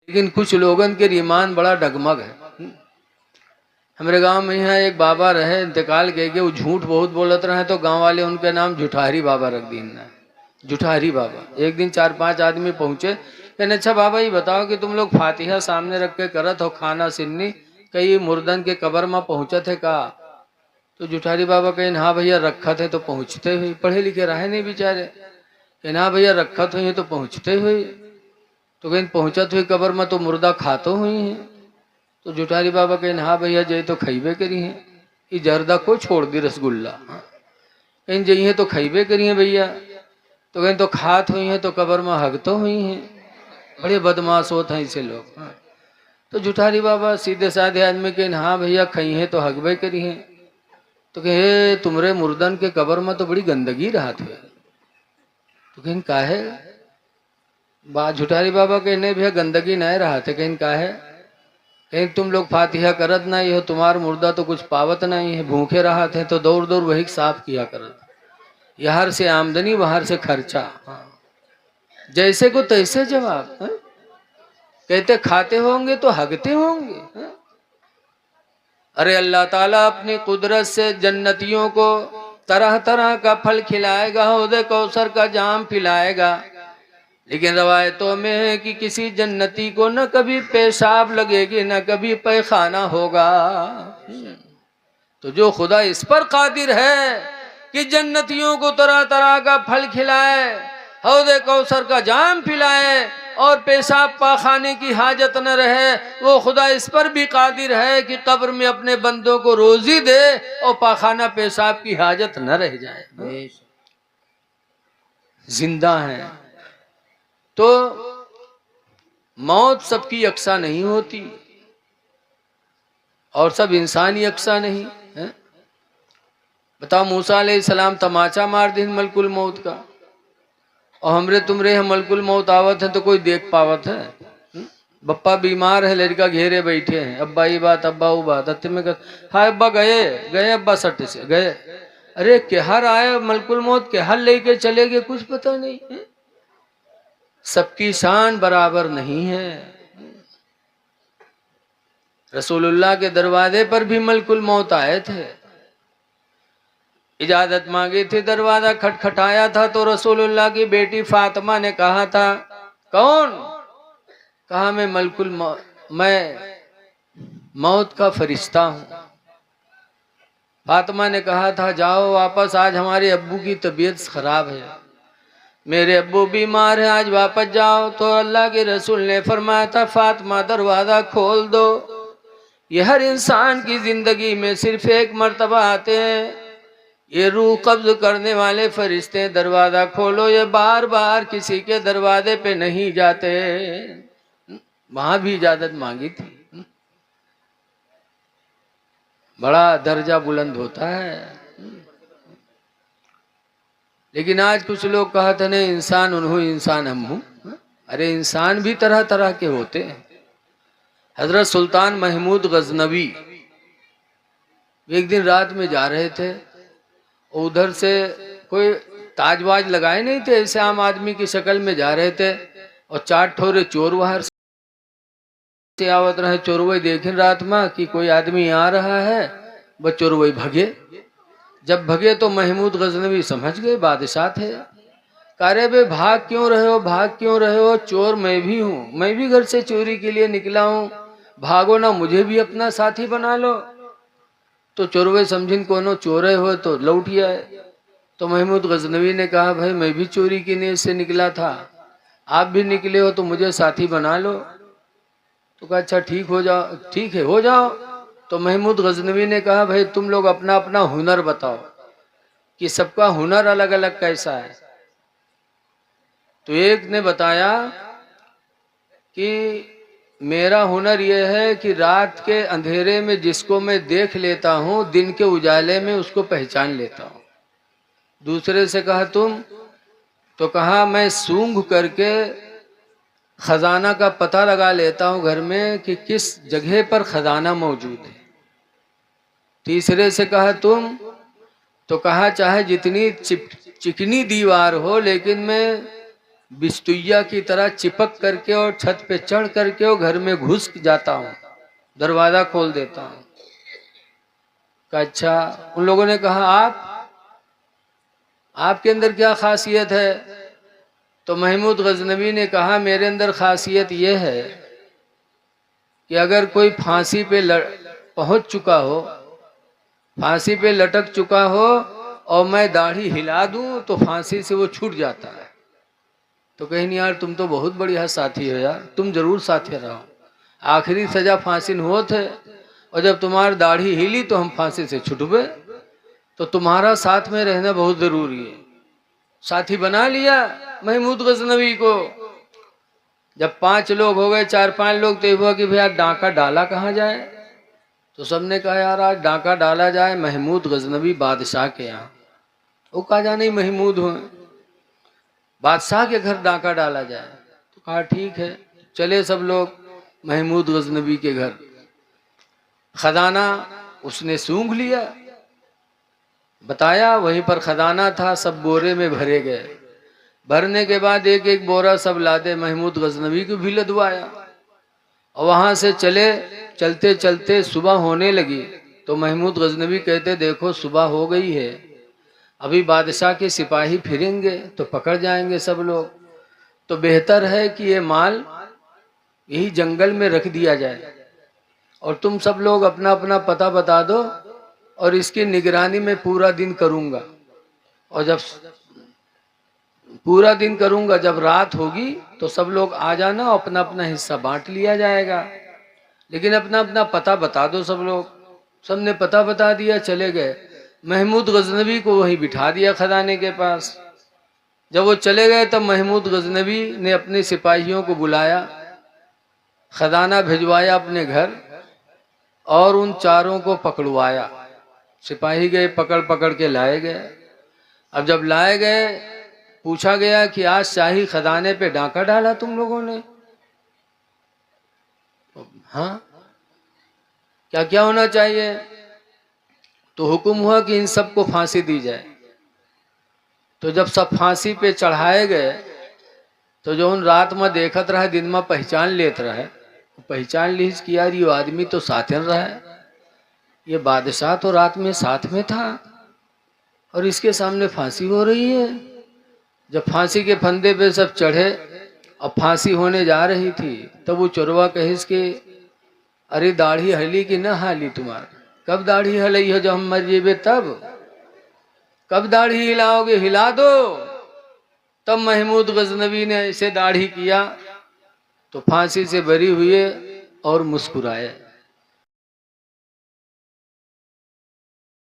लेकिन कुछ लोगन के ईमान बड़ा डगमग है। हमारे गांव में यहाँ एक बाबा रहे, इंतकाल के वो झूठ बहुत बोलत रहे, तो गांव वाले उनके नाम जुठारी बाबा रख दी ना, जुठारी बाबा। एक दिन 4-5 आदमी पहुंचे, कहने अच्छा बाबा ये बताओ कि तुम लोग फातिहा सामने रख के करत हो खाना सिन्नी, कई मुर्दन के कबर में पहुंचे थे का? तो जुठारी बाबा कहें हाँ भैया रखा थे तो पहुंचते हुए, पढ़े लिखे रहे नहीं बेचारे, कहें हाँ भैया रखा हुई तो पहुंचते हुए, तो कहीं पहुंचत हुई कबर में तो मुर्दा खातो हुई है। तो जुठारी बाबा कहें हाँ भैया जय तो खैबे करी है, ये जर्दा को छोड़ दी रसगुल्ला, कहीं जई है तो खैबे करी है भैया, तो कहीं तो खात हुई है तो कबर में हगतो हुई हैं। बड़े बदमाश होते हैं ऐसे लोग। तो जुठारी बाबा सीधे साधे आदमी कहें हाँ भैया खई है तो हगबे करी है, तो कहे तुमरे मुर्दन के कबर में तो बड़ी गंदगी रहा थे। तो कहीं का है जुठारी बाबा कहने भैया गंदगी नहीं रहा थे, कहीं का है, कहीं तुम लोग फातिहा करत नहीं हो, तुम्हारा मुर्दा तो कुछ पावत नहीं है, भूखे रहा थे तो दौड़ दौड़ वही साफ किया करत, यहाँ से आमदनी वहां से खर्चा। जैसे को तैसे जवाब। कहते खाते होंगे तो हगते होंगे। अरे अल्लाह ताला अपनी कुदरत से जन्नतियों को तरह तरह का फल खिलाएगा, हौदे कौसर का जाम पिलाएगा, लेकिन रवायतों में है कि किसी जन्नती को न कभी पेशाब लगेगी न कभी पैखाना होगा। तो जो खुदा इस पर कादिर है कि जन्नतियों को तरह तरह का फल खिलाए, हौदे कौसर का जाम पिलाए और पेशाब पाखाने की हाजत न रहे, वो खुदा इस पर भी कादिर है कि कब्र में अपने बंदों को रोजी दे और पाखाना पेशाब की हाजत न रह जाए। जिंदा है तो मौत सबकी यकसा नहीं होती और सब इंसान यकसा नहीं है। बताओ मूसा अलैहिस्सलाम तमाचा मार दिन मलकुल मौत का, और हमरे तुमरे हम मलकुल मौत आवत है तो कोई देख पावत है? बप्पा बीमार है, लड़का घेरे बैठे हैं, अब्बा ये बात अब्बा वो बात, अत्ते में हाय अब्बा गए गए अब्बा सट्टे से गए, अरे केहर आए मलकुल मौत केहर लेके चले गए कुछ पता नहीं है। सबकी शान बराबर नहीं है। रसूलुल्लाह के दरवाजे पर भी मलकुल मौत आए थे, इजाजत मांगी थी, दरवाजा खटखटाया था तो रसूलुल्लाह की बेटी फातिमा ने कहा था कौन? कहा मैं मैं मौत का फरिश्ता हूं। फातिमा ने कहा था जाओ वापस, आज हमारे अब्बू की तबीयत खराब है, मेरे अब्बू बीमार है, आज वापस जाओ। तो अल्लाह के रसूल ने फरमाया था फातिमा दरवाजा खोल दो, ये हर इंसान की जिंदगी में सिर्फ एक मर्तबा आते हैं, ये रूह कब्ज करने वाले फरिश्ते, दरवाजा खोलो, ये बार बार किसी के दरवाजे पे नहीं जाते। वहां भी इजाजत मांगी थी। बड़ा दर्जा बुलंद होता है। लेकिन आज कुछ लोग कहते नहीं इंसान उन्हों इंसान हम हूं। अरे इंसान भी तरह तरह के होते हैं। हजरत सुल्तान महमूद गजनवी एक दिन रात में जा रहे थे, उधर से कोई ताजवाज लगाए नहीं थे, ऐसे आम आदमी की शक्ल में जा रहे थे, और 4 ठोरे चोर बाहर से आवत रहे। चोरवई देखे रात में कि कोई आदमी आ रहा है, बस चोरवई भगे। जब भगे तो महमूद गजनवी समझ गए बादशाह थे। कारे बे भाग क्यों रहे हो, भाग क्यों रहे हो? चोर मैं भी हूँ, मैं भी घर से चोरी के लिए निकला हूँ, भागो ना, मुझे भी अपना साथी बना लो। तो चोरवे समझिन कोनो चोरे हो तो लौटिया है। तो महमूद गजनवी ने कहा भाई मैं भी चोरी की नीयत से निकला था, आप भी निकले हो तो मुझे साथी बना लो। तो कहा अच्छा ठीक हो जाओ, ठीक है हो जाओ। तो महमूद गजनवी ने कहा भाई तुम लोग अपना अपना हुनर बताओ कि सबका हुनर अलग अलग कैसा है। तो एक ने बताया कि मेरा हुनर यह है कि रात के अंधेरे में जिसको मैं देख लेता हूं, दिन के उजाले में उसको पहचान लेता हूं। दूसरे से कहा तुम? तो कहा मैं सूंघ करके खजाना का पता लगा लेता हूं घर में कि किस जगह पर खजाना मौजूद है। तीसरे से कहा तुम? तो कहा चाहे जितनी चिकनी दीवार हो, लेकिन मैं बिस्तुइया की तरह चिपक करके और छत पे चढ़ करके और घर में घुस जाता हूँ, दरवाजा खोल देता हूँ। अच्छा। उन लोगों ने कहा आपके अंदर क्या खासियत है? तो महमूद गजनवी ने कहा मेरे अंदर खासियत यह है कि अगर कोई फांसी पे पहुंच चुका हो, फांसी पे लटक चुका हो और मैं दाढ़ी हिला दूं तो फांसी से वो छूट जाता है। तो कहीं नहीं यार, तुम तो बहुत बढ़िया साथी हो यार, तुम जरूर साथी रहो। आखिरी सजा फांसी न हो थे और जब तुम्हारी दाढ़ी हिली तो हम फांसी से छुटबे, तो तुम्हारा साथ में रहना बहुत जरूरी है। साथी बना लिया महमूद गजनवी को। जब 5 लोग हो गए, 4-5 लोग, तो हुआ कि भैया डांका डाला कहाँ जाए? तो सबने कहा यार आज डांका डाला जाए महमूद गजनवी बादशाह के यहाँ। वो कहा जाने महमूद हुए, बादशाह के घर डांका डाला जाए। तो कहा ठीक है, चले सब लोग महमूद गजनवी के घर। खजाना उसने सूंघ लिया, बताया वहीं पर खजाना था, सब बोरे में भरे गए। भरने के बाद एक एक बोरा सब लादे महमूद गजनवी को भी लदवाया और वहां से चलते चलते सुबह होने लगी। तो महमूद गजनवी कहते देखो सुबह हो गई है, अभी बादशाह के सिपाही फिरेंगे तो पकड़ जाएंगे सब लोग, तो बेहतर है कि ये माल यही जंगल में रख दिया जाए और तुम सब लोग अपना अपना पता बता दो और इसकी निगरानी में पूरा दिन करूंगा। और जब पूरा दिन करूंगा, जब रात होगी तो सब लोग आ जाना, अपना अपना हिस्सा बांट लिया जाएगा, लेकिन अपना अपना पता बता दो सब लोग। सबने पता बता दिया, चले गए। महमूद गजनवी को वहीं बिठा दिया खजाने के पास। जब वो चले गए तब महमूद गजनवी ने अपने सिपाहियों को बुलाया, खजाना भिजवाया अपने घर और उन चारों को पकड़वाया। सिपाही गए, पकड़ पकड़ के लाए गए। अब जब लाए गए, पूछा गया कि आज शाही खजाने पे डांका डाला तुम लोगों ने? हाँ, क्या क्या होना चाहिए? तो हुक्म हुआ कि इन सबको फांसी दी जाए। तो जब सब फांसी पे चढ़ाए गए तो जो उन रात में देखत रहे, दिन में पहचान लेत रहे, पहचान लीज कि यार ये आदमी तो साथन रहा है, ये बादशाह तो रात में साथ में था और इसके सामने फांसी हो रही है। जब फांसी के फंदे पे सब चढ़े और फांसी होने जा रही थी तब वो चोरवा कहिस के अरे दाढ़ी हली कि न हाली तुम्हार? कब दाढ़ी हलई है? जब हम मर जेबे तब? कब दाढ़ी हिलाओगे? हिला दो। तब महमूद गजनवी ने ऐसे दाढ़ी किया तो फांसी से बरी हुए और मुस्कुराए।